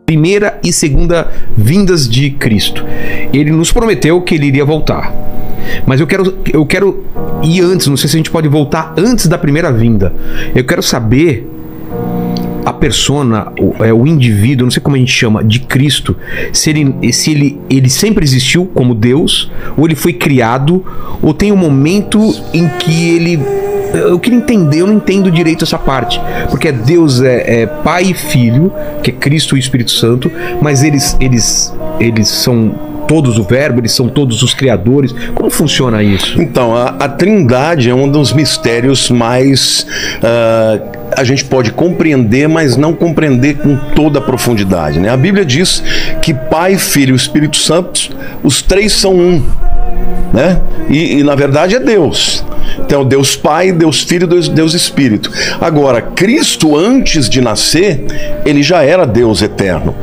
primeira e segunda vindas de Cristo. Ele nos prometeu que ele iria voltar. Mas eu quero ir antes, não sei se a gente pode voltar antes da primeira vinda. Eu quero saber a persona, o indivíduo, não sei como a gente chama, de Cristo, se ele sempre existiu como Deus, ou ele foi criado, ou tem um momento em que ele... Eu queria entender, eu não entendo direito essa parte, porque Deus é Pai e Filho, que é Cristo e o Espírito Santo, mas eles são todos o Verbo, eles são todos os criadores. Como funciona isso? Então, a Trindade é um dos mistérios mais... a gente pode compreender, mas não compreender com toda a profundidade, né? A Bíblia diz que Pai, Filho e Espírito Santo, os três são um, né? E na verdade é Deus. Então, Deus Pai, Deus Filho, Deus Espírito. Agora, Cristo, antes de nascer, ele já era Deus eterno.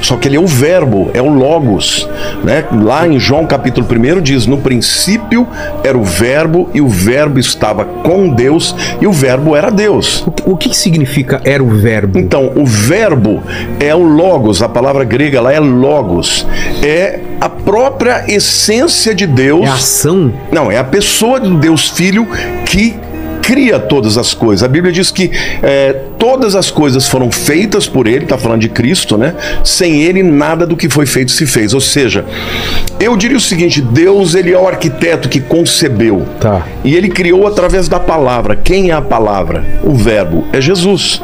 Só que ele é o Verbo, é o Logos, né? Lá em João capítulo 1 diz: no princípio era o Verbo, e o Verbo estava com Deus, e o Verbo era Deus. O que significa era o Verbo? Então, o Verbo é o Logos, a palavra grega lá é Logos. É a própria essência de Deus. É a ação? Não, é a pessoa do Deus Filho que cria todas as coisas. A Bíblia diz que todas as coisas foram feitas por ele, está falando de Cristo, né? Sem ele nada do que foi feito se fez. Ou seja, eu diria o seguinte: Deus, ele é o arquiteto que concebeu. Tá. E ele criou através da palavra. Quem é a palavra? O Verbo é Jesus.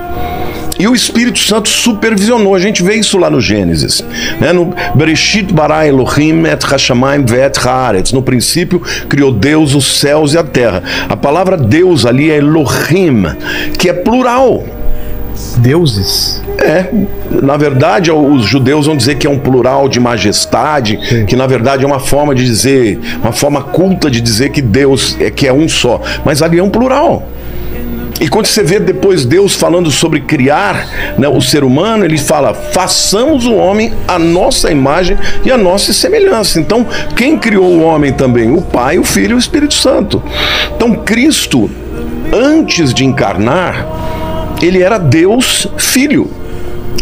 E o Espírito Santo supervisionou. A gente vê isso lá no Gênesis, né? No Bereshit bara Elohim et hashamayim ve'et haaretz. No princípio criou Deus os céus e a terra. A palavra Deus ali é Elohim, que é plural. Deuses? Na verdade, os judeus vão dizer que é um plural de majestade. Sim. Que na verdade é uma forma de dizer, uma forma culta de dizer que Deus que é um só. Mas ali é um plural. E quando você vê depois Deus falando sobre criar, né, o ser humano, ele fala: façamos o homem à nossa imagem e à nossa semelhança. Então, quem criou o homem também? O Pai, o Filho e o Espírito Santo. Então, Cristo, antes de encarnar, ele era Deus Filho.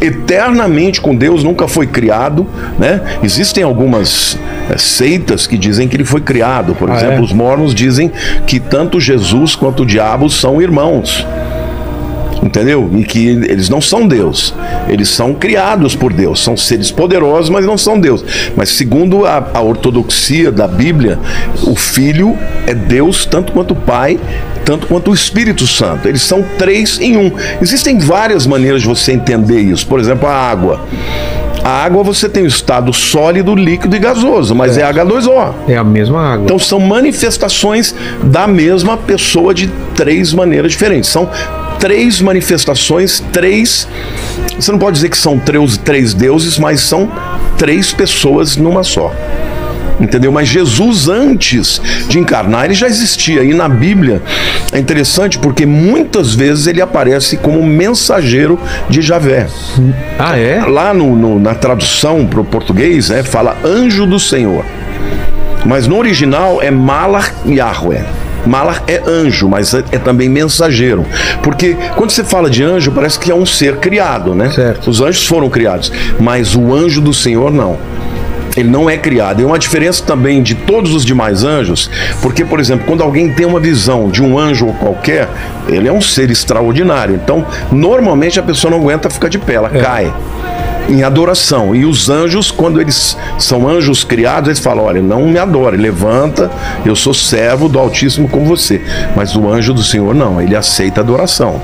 Eternamente com Deus, nunca foi criado, né? Existem algumas seitas que dizem que ele foi criado. Por exemplo, os mormons dizem que tanto Jesus quanto o diabo são irmãos. Entendeu? E que eles não são Deus. Eles são criados por Deus. São seres poderosos, mas não são Deus. Mas segundo a ortodoxia da Bíblia, o Filho é Deus tanto quanto o Pai, tanto quanto o Espírito Santo. Eles são três em um. Existem várias maneiras de você entender isso. Por exemplo, a água. A água, você tem o estado sólido, líquido e gasoso, mas é H2O. É a mesma água. Então são manifestações da mesma pessoa de três maneiras diferentes. São três manifestações, três... Você não pode dizer que são três deuses, mas são três pessoas numa só. Entendeu? Mas Jesus, antes de encarnar, ele já existia. E na Bíblia é interessante porque muitas vezes ele aparece como mensageiro de Javé. Ah, é? Lá na tradução para o português, fala anjo do Senhor. Mas no original é Malach Yahweh. Malach é anjo, mas é também mensageiro. Porque quando você fala de anjo, parece que é um ser criado, né? Certo. Os anjos foram criados, mas o anjo do Senhor não. Ele não é criado. E uma diferença também de todos os demais anjos, porque, por exemplo, quando alguém tem uma visão de um anjo qualquer, ele é um ser extraordinário. Então, normalmente a pessoa não aguenta ficar de pé, ela cai em adoração. E os anjos, quando eles são anjos criados, eles falam: olha, não me adore, levanta, eu sou servo do Altíssimo com você. Mas o anjo do Senhor não, ele aceita adoração.